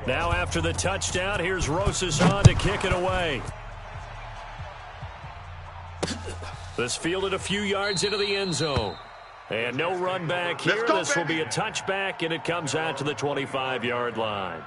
Now after the touchdown, here's Rosas on to kick it away. This fielded a few yards into the end zone. And no run back here. This will be a touchback, and it comes out to the 25-yard line.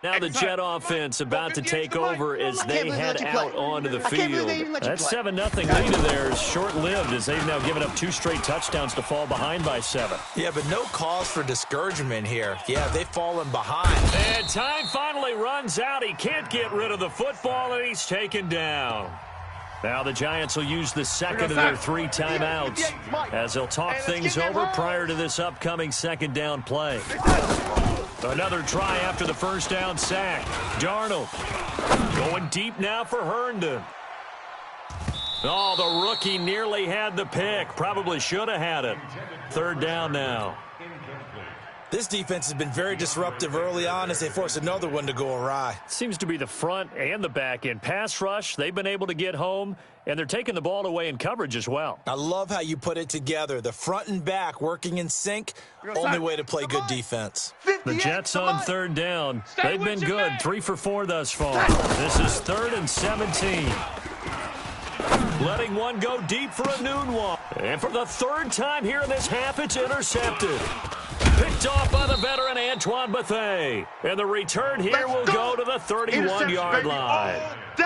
Now the Jet offense about to take over as they head out onto the field. That 7-0 lead of theirs short-lived as they've now given up 2 straight touchdowns to fall behind by 7. Yeah, but no cause for discouragement here. Yeah, they've fallen behind. And time finally runs out. He can't get rid of the football, and he's taken down. Now the Giants will use the second of their 3 timeouts as they'll talk things over prior to this upcoming second down play. Another try after the first down sack. Darnold going deep now for Herndon. Oh, the rookie nearly had the pick. Probably should have had it. 3rd down now. This defense has been very disruptive early on as they force another one to go awry. Seems to be the front and the back end. Pass rush, they've been able to get home, and they're taking the ball away in coverage as well. I love how you put it together. The front and back working in sync, only way to play good defense. The Jets on 3rd down. They've been good, 3 for 4 thus far. This is 3rd and 17. Letting one go deep for a noon walk. And for the 3rd time here in this half, it's intercepted. Picked off by the veteran Antoine Bethea. And the return here will go to the 31-yard line.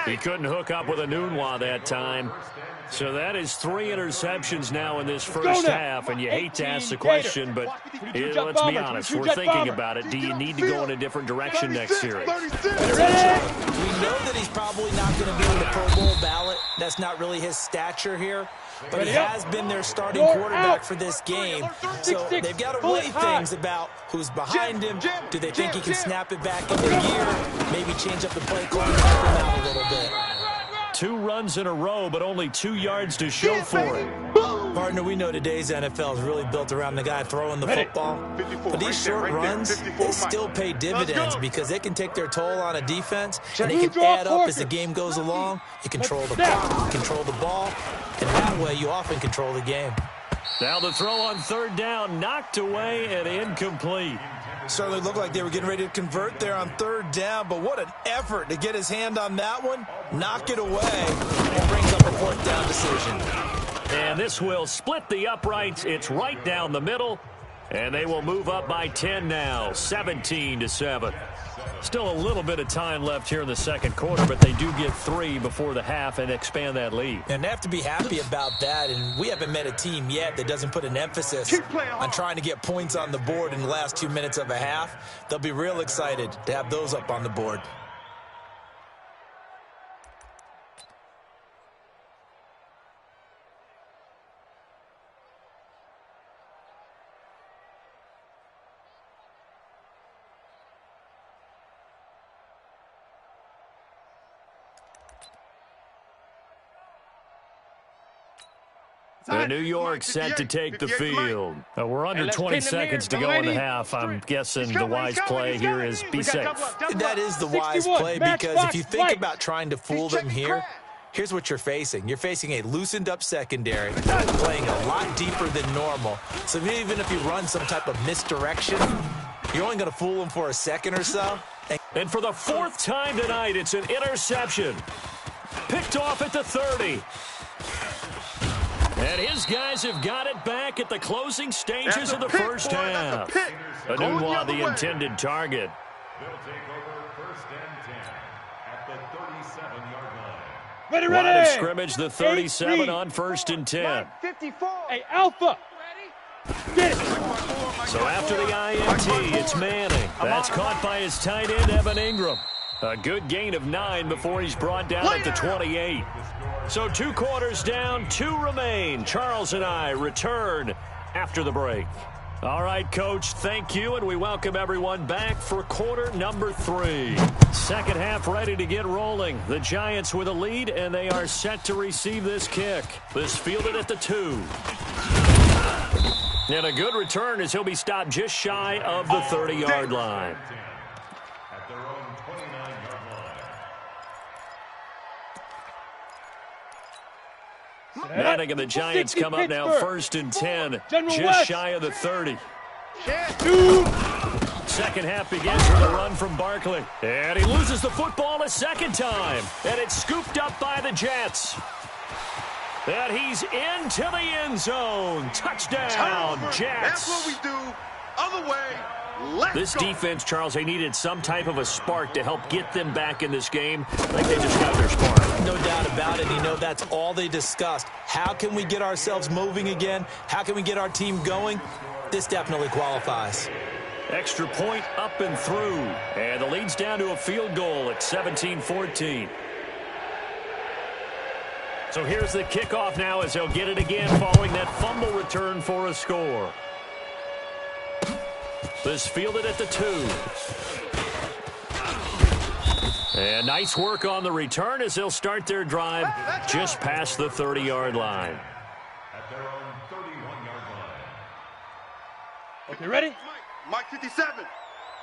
He couldn't hook up with a Nunwa that time. So that is 3 interceptions now in this first half, and you hate to ask the question, but let's be honest, we're thinking about it. Do you need to go in a different direction next series? We know that he's probably not going to be on the Pro Bowl ballot. That's not really his stature here. But he has been their starting quarterback for this game. So they've got to weigh things about who's behind him. Do they think he can snap it back into gear? Maybe change up the play call and help him out a little bit. 2 runs in a row, but only 2 yards to show for it. Partner, we know today's NFL is really built around the guy throwing the football. But these short runs, they still pay dividends because they can take their toll on a defense, and they can add up as the game goes along. You control the clock, you control the ball, and that way you often control the game. Now the throw on 3rd down, knocked away and incomplete. Certainly looked like they were getting ready to convert there on 3rd down, but what an effort to get his hand on that one, knock it away, and brings up a 4th down decision. And this will split the uprights. It's right down the middle, and they will move up by 10 now, 17-7. Still a little bit of time left here in the 2nd quarter, but they do get 3 before the half and expand that lead. And they have to be happy about that, and we haven't met a team yet that doesn't put an emphasis on trying to get points on the board in the last 2 minutes of a half. They'll be real excited to have those up on the board. The New York set to take the field. We're under 20 seconds to go in the half. I'm guessing the wise play here is be safe. That is the wise play because if you think about trying to fool them here, here's what you're facing. You're facing a loosened up secondary, playing a lot deeper than normal. So even if you run some type of misdirection, you're only going to fool them for a second or so. And for the 4th time tonight, it's an interception. Picked off at the 30. And his guys have got it back at the closing stages of the first half. Anunwa, the intended target. They'll take over 1st and 10 at the 37-yard line. Ready, ready. Line of scrimmage, the 37 on 1st and 10. 54. Hey, Alpha. Get it. So after the INT, it's Manning. That's caught by his tight end, Evan Ingram. A good gain of 9 before he's brought down at the 28. So 2 quarters down, 2 remain. Charles and I return after the break. All right, Coach, thank you, and we welcome everyone back for quarter number 3. Second half ready to get rolling. The Giants with a lead, and they are set to receive this kick. This fielded at the 2. And a good return as he'll be stopped just shy of the 30-yard line. At their own 29-yard line. Manning and the Giants come up now 1st and 10, just West. shy of the 30. Second half begins with a run from Barkley. And he loses the football a second time. And it's scooped up by the Jets. And he's into the end zone. Touchdown, Jets. That's what we do. Other way, let's This go. defense, Charles, they needed some type of a spark to help get them back in this game. I think they just got their spark. No doubt about it. You know, that's all they discussed. How can we get ourselves moving again? How can we get our team going? This definitely qualifies. Extra point up and through. And the lead's down to a field goal at 17-14. So here's the kickoff now as they'll get it again following that fumble return for a score. This fielded at the 2. And nice work on the return as they'll start their drive just past the 30-yard line. At their own 31-yard line. Okay, ready? Mike 57.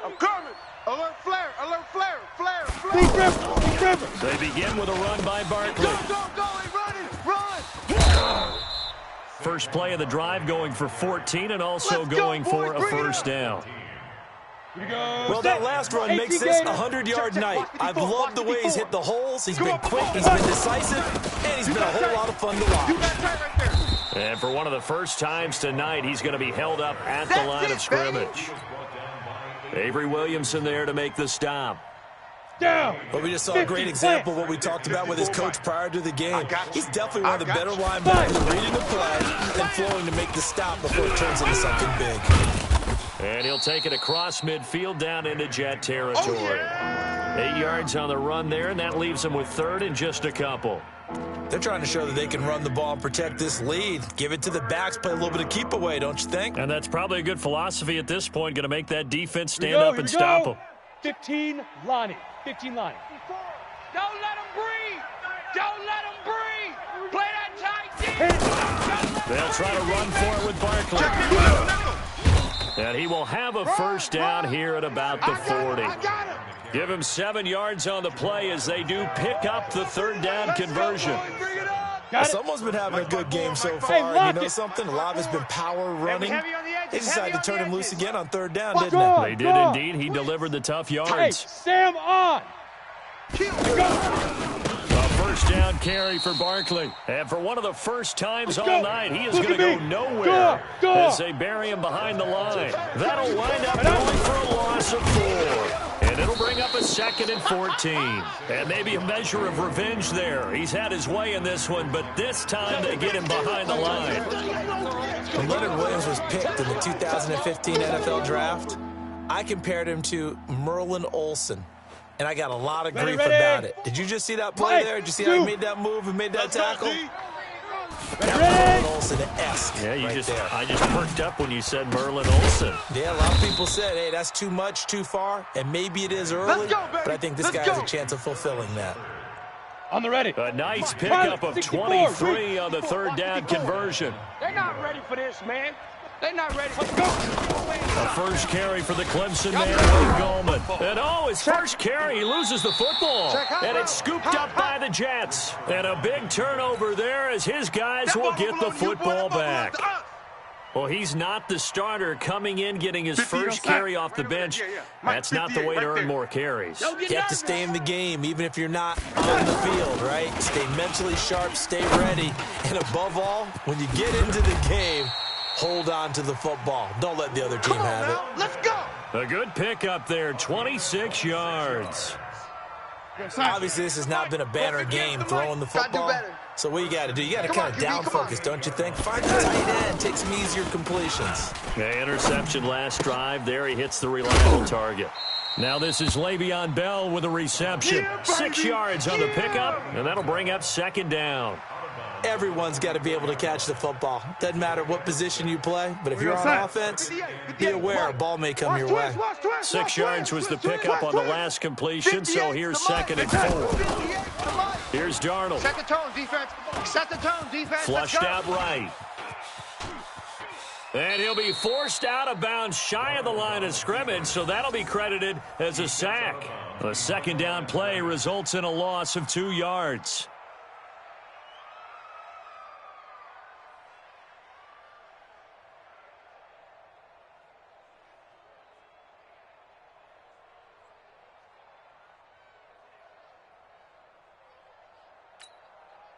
I'm coming. Alert flare. Alert flare. Flare. Flare. Deep river. Deep river. They begin with a run by Barkley. Go, go, go. Hey, run. First play of the drive going for 14 and also going for a first down. Here we go. Well, that last run makes this a 100-yard night. I've loved the way he's hit the holes. He's been quick, he's been decisive, and he's been a whole lot of fun to watch. And for one of the first times tonight, he's going to be held up at the line of scrimmage. Avery Williamson there to make the stop. Down. But we just saw a great example of what we talked about with his coach prior to the game. He's definitely one of the better linebackers reading the play and flowing to make the stop before it turns into something big. And he'll take it across midfield down into Jet territory. 8 yards on the run there, and that leaves them with 3rd and just a couple. They're trying to show that they can run the ball and protect this lead. Give it to the backs, play a little bit of keep away, don't you think? And that's probably a good philosophy at this point, going to make that defense stand up and stop them. 15 Lonnie. 15 Lonnie. Don't let him breathe. Don't let him breathe. Play that tight defense. They'll try to run for it with Barkley. And he will have a first down here at about the 40. Give him 7 yards on the play as they do pick up the 3rd down conversion. Someone's been having a good game so far. And you know something? A lot of it's been power running. They decided to turn him loose again on 3rd down, didn't they? They did indeed. He delivered the tough Hey, yards. Sam on. A first down carry for Barkley. And for one of the first times all night, he is going to go nowhere as they bury him behind the line. That'll wind up going for a loss of 4. And it'll bring up a 2nd and 14. And maybe a measure of revenge there. He's had his way in this one, but this time they get him behind the line. When Leonard Williams was picked in the 2015 NFL Draft, I compared him to Merlin Olsen. And I got a lot of grief about it. Did you just see that play there? Did you see how he made that move and made that tackle? Merlin Olsen-esque. Yeah, I just perked up when you said Merlin Olsen. Yeah, a lot of people said, hey, that's too much, too far, and maybe it is early, but I think this guy has a chance of fulfilling that. On the ready. A nice pickup of 23 on the 3rd down conversion. They're not ready for this, man. They're not ready. Let's go. A first carry for the Clemson man, Wayne Gallman. And his first carry, he loses the football. And it's scooped up by the Jets. And a big turnover there as his guys will get the football back. Well, he's not the starter coming in, getting his first carry off the bench. That's not the way to earn more carries. You have to stay in the game, even if you're not on the field, right? Stay mentally sharp, stay ready. And above all, when you get into the game, hold on to the football. Don't let the other team have it. Let's go. A good pickup there, 26 yards. Obviously, this has not been a banner game throwing the football. So what you got to do? You got to kind of down focus, don't you think? Find the tight end, take some easier completions. Interception last drive. There he hits the reliable target. Now this is Le'Veon Bell with a reception. 6 yards on the pickup, and that'll bring up 2nd down. Everyone's got to be able to catch the football. Doesn't matter what position you play, but if you're on offense, be aware a ball may come your way. 6 yards was the pickup on the last completion, so here's 2nd and 4. Here's Darnold. Set the tone, defense. Set the tone, defense. Flushed out right. And he'll be forced out of bounds shy of the line of scrimmage, so that'll be credited as a sack. A 2nd down play results in a loss of 2 yards.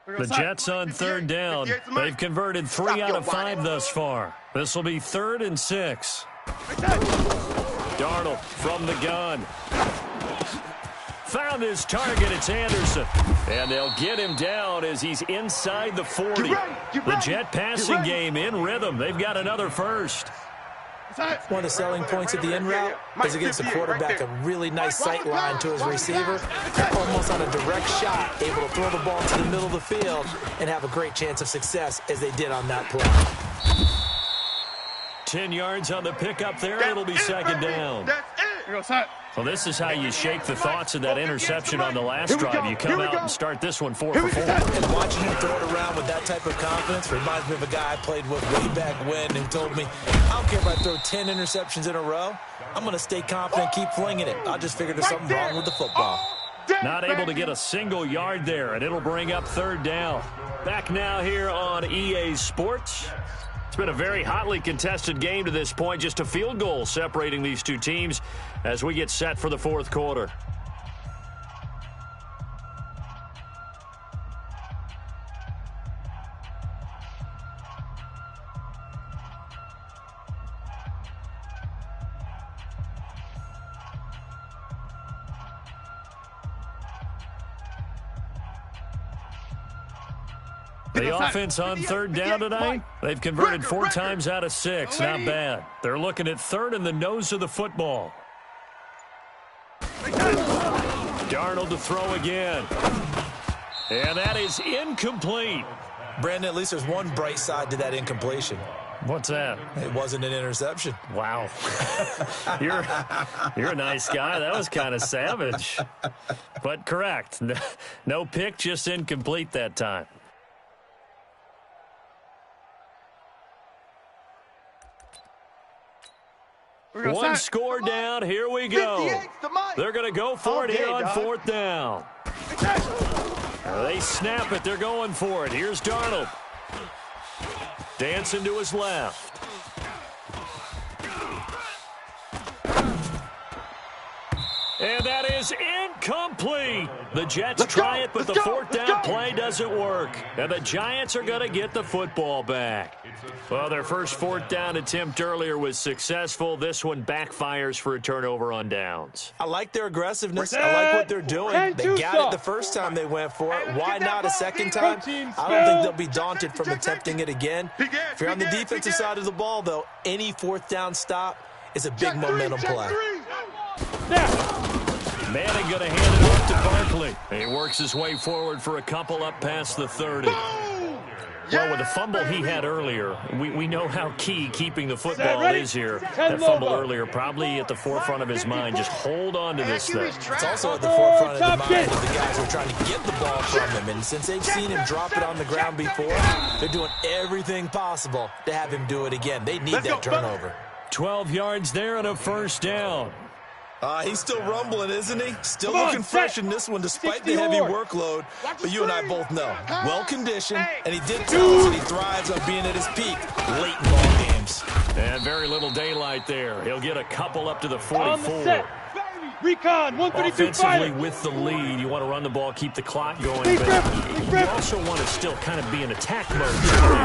The Jets on third down. They've converted 3 out of 5 thus far. This will be 3rd and 6. Darnold from the gun. Found his target. It's Anderson. And they'll get him down as he's inside the 40. The Jet passing game in rhythm. They've got another first. One of the selling points of the in route is against the quarterback, a really nice sight line to his receiver, almost on a direct shot, able to throw the ball to the middle of the field and have a great chance of success as they did on that play. 10 yards on the pickup there. It'll be second down. Well, this is how you shake the thoughts of that interception on the last drive. You come out and start this one 4 for 4. And watching him throw it around with that type of confidence reminds me of a guy I played with way back when who told me, I don't care if I throw 10 interceptions in a row. I'm going to stay confident, keep flinging it. I just figured there's something wrong with the football. Not able to get a single yard there, and it'll bring up 3rd down. Back now here on EA Sports. It's been a very hotly contested game to this point. Just a field goal separating these two teams as we get set for the 4th quarter. The offense on 3rd down tonight, they've converted 4 times out of 6. Not bad. They're looking at 3rd in the nose of the football. Darnold to throw again. And that is incomplete. Brandon, at least there's one bright side to that incompletion. What's that? It wasn't an interception. Wow. You're a nice guy. That was kind of savage. But correct. No pick, just incomplete that time. One score down. Here we go. They're going to go for it here on 4th down. They snap it. They're going for it. Here's Darnold. Dancing to his left. And that is incomplete. The Jets try it, but the 4th down play doesn't work. And the Giants are going to get the football back. Well, their first 4th down attempt earlier was successful. This one backfires for a turnover on downs. I like their aggressiveness. I like what they're doing. They got it the first time they went for it. Why not a second time? I don't think they'll be daunted from attempting it again. If you're on the defensive side of the ball, though, any 4th down stop is a big momentum play. Manning going to hand it off to Barkley. He works his way forward for a couple up past the 30. Well, with the fumble he had earlier, we know how key keeping the football is here. That fumble earlier probably at the forefront of his mind. Just hold on to this thing. It's also at the forefront of the mind of the guys who are trying to get the ball from him. And since they've seen him drop it on the ground before, they're doing everything possible to have him do it again. They need that turnover. 12 yards there and a 1st down. He's still rumbling, isn't he? Still looking fresh in this one despite the heavy workload. But you and I both know, well-conditioned, and he did tell us that he thrives on being at his peak late in ball games. And very little daylight there. He'll get a couple up to the 44. Recon, 132 Offensively with the lead, you want to run the ball, keep the clock going, but you also want to still kind of be in attack mode.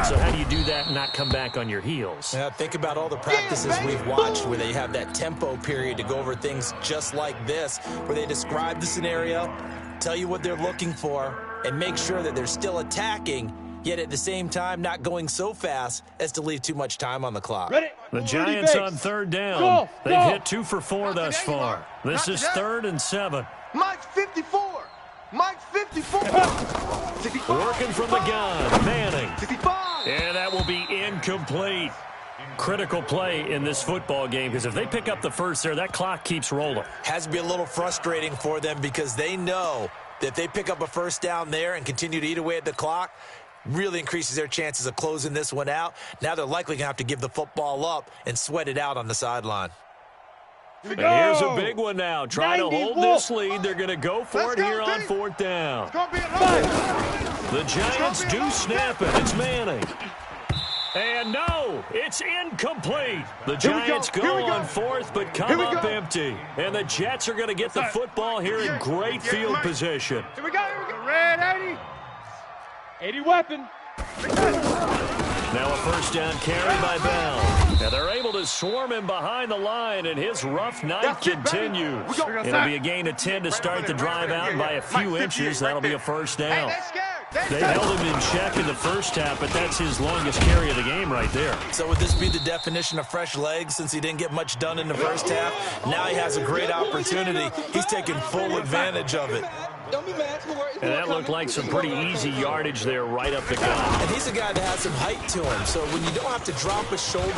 So how do you do that and not come back on your heels? Yeah, think about all the practices we've watched where they have that tempo period to go over things just like this, where they describe the scenario, tell you what they're looking for, and make sure that they're still attacking, yet at the same time not going so fast as to leave too much time on the clock. Ready? The Giants on 3rd down. They've hit 2 for 4 thus far. This is 3rd and 7. Mike's 54. Mike's 54. Working from the gun, Manning. 65. And that will be incomplete. Critical play in this football game because if they pick up the first there, that clock keeps rolling. Has to be a little frustrating for them because they know that if they pick up a 1st down there and continue to eat away at the clock, really increases their chances of closing this one out. Now they're likely going to have to give the football up and sweat it out on the sideline. And here's a big one now. Trying to hold this lead. They're going to go for it here on 4th down. The Giants do snap it. It's Manning. And no, it's incomplete. The Giants go on 4th but come up empty. And the Jets are going to get the football here in great field position. Here we go. Red 80. 80 weapon. Now a first down carry by Bell. And they're able to swarm him behind the line, and his rough night continues. It'll be a gain of 10 to start the drive out, and by a few inches, that'll be a first down. They held him in check in the first half, but that's his longest carry of the game right there. So would this be the definition of fresh legs since he didn't get much done in the first half? Now he has a great opportunity. He's taking full advantage of it. And that looked like some pretty easy yardage there right up the gut. And he's a guy that has some height to him, so when you don't have to drop a shoulder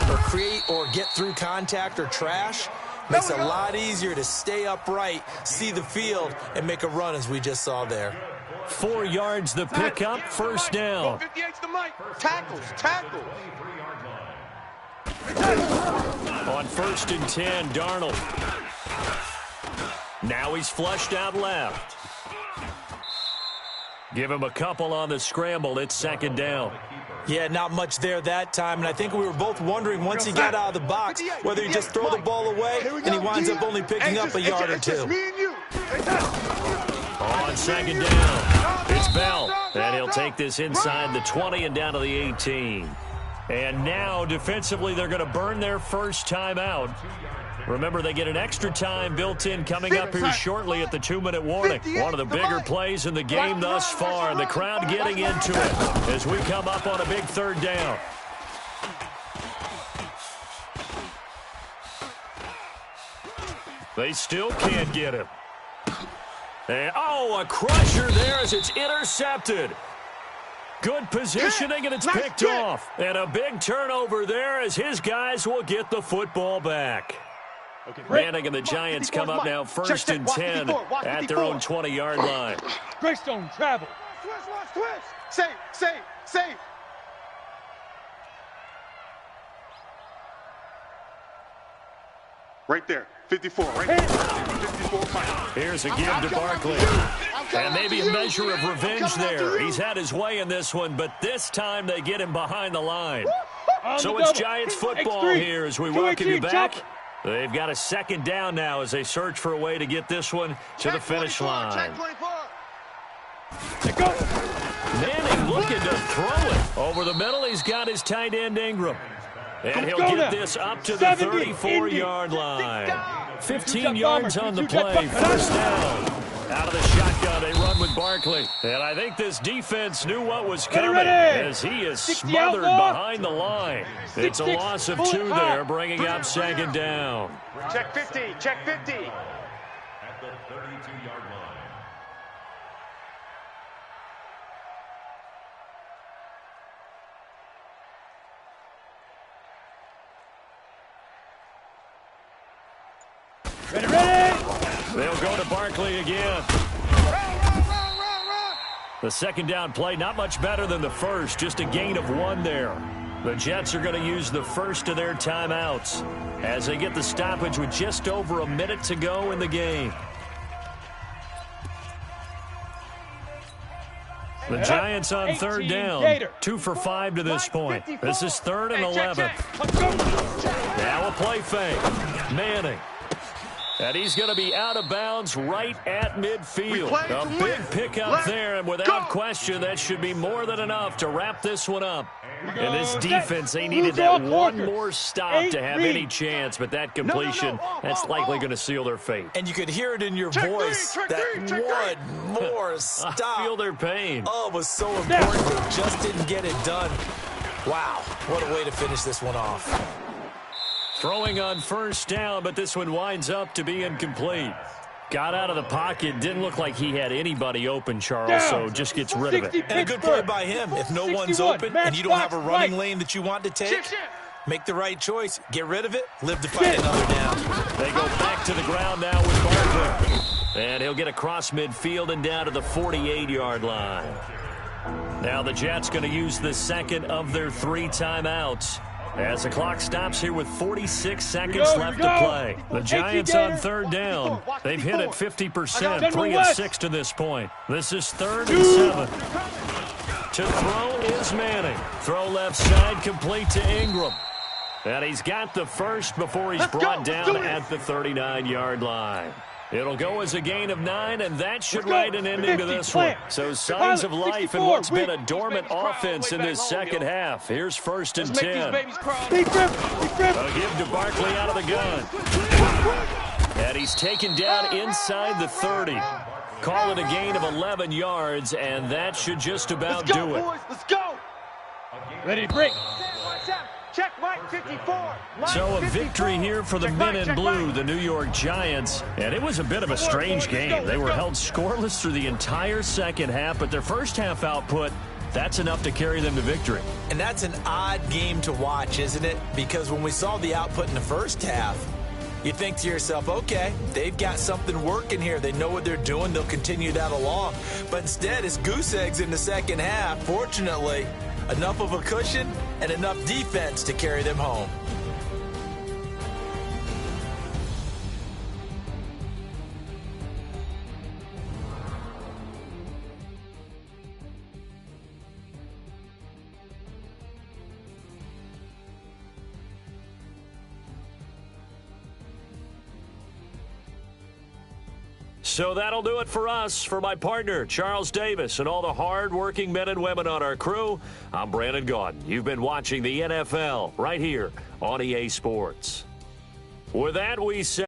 or create or get through contact or trash, makes it a lot easier to stay upright, see the field, and make a run as we just saw there. 4 yards the pickup, first down. 58's the mic. Tackles. On first and 10, Darnold. Now he's flushed out left. Give him a couple on the scramble. It's second down. Yeah, not much there that time, and I think we were both wondering once he got out of the box whether he just throw the ball away and he winds up only picking up a yard or two. On second down, it's Bell, and he'll take this inside the 20 and down to the 18. And now, defensively, they're going to burn their first timeout. Remember, they get an extra time built in coming up here shortly at the 2-minute warning. One of the bigger plays in the game thus far, and the crowd getting into it as we come up on a big third down. They still can't get him. And, a crusher there as it's intercepted. Good positioning, and it's picked off. And a big turnover there as his guys will get the football back. Manning and the Giants come up now first and 10 at their own 20-yard line. Greystone travel. Twist. Safe. Right there. 54, right there. 54. Here's a give to Barkley. And maybe a measure of revenge there. He's had his way in this one, but this time they get him behind the line. So it's Giants football here as we welcome you back. They've got a second down now as they search for a way to get this one to the finish line. Manning looking to throw it. Over the middle, he's got his tight end Ingram. And he'll get this up to the 34-yard line. 15 yards on the play, first down. Out of the shotgun, they run with Barkley. And I think this defense knew what was coming as he is smothered behind the line. It's a loss of 2 there, bringing up second down. Check 50. At the 32-yard line. Ready. They'll go to Barkley again. Run. The second down play, not much better than the first, just a gain of 1 there. The Jets are going to use the first of their timeouts as they get the stoppage with just over a minute to go in the game. The Giants on third down, 2 for 5 to this point. This is 3rd and 11. Now a play fake. Manning. And he's going to be out of bounds right at midfield. A big pickup there, and without question, that should be more than enough to wrap this one up. And this defense, they needed that one more stop to have any chance, but that completion, that's likely going to seal their fate. And you could hear it in your voice, that one more stop. I feel their pain. Oh, it was so important, they just didn't get it done. Wow, what a way to finish this one off. Throwing on first down, but this one winds up to be incomplete. Got out of the pocket. Didn't look like he had anybody open, Charles, so just gets rid of it. And a good play by him. If no one's open and you don't have a running lane that you want to take, make the right choice. Get rid of it. Live to fight another down. They go back to the ground now with Barkley. And he'll get across midfield and down to the 48-yard line. Now the Jets going to use the second of their 3 timeouts. As the clock stops here with 46 seconds left to play. The Giants on third down. They've hit it 50%, 3 of 6 to this point. This is 3rd and 7. To throw is Manning. Throw left side, complete to Ingram. And he's got the first before he's brought down at the 39-yard line. It'll go as a gain of 9, and that should write an ending to this one. So signs of life in what's been a dormant offense in this second half. Here's 1st and 10. A give to Barkley out of the gun. And he's taken down inside the 30. Call it a gain of 11 yards, and that should just about do it. Let's go. Ready to break. Check Mike 54. So a victory here for the men in blue, the New York Giants. And it was a bit of a strange game. They were held scoreless through the entire second half, but their first half output, that's enough to carry them to victory. And that's an odd game to watch, isn't it? Because when we saw the output in the first half, you think to yourself, okay, they've got something working here. They know what they're doing. They'll continue that along. But instead, it's goose eggs in the second half. Fortunately, enough of a cushion and enough defense to carry them home. So that'll do it for us. For my partner, Charles Davis, and all the hard-working men and women on our crew, I'm Brandon Gaudin. You've been watching the NFL right here on EA Sports. With that, we say...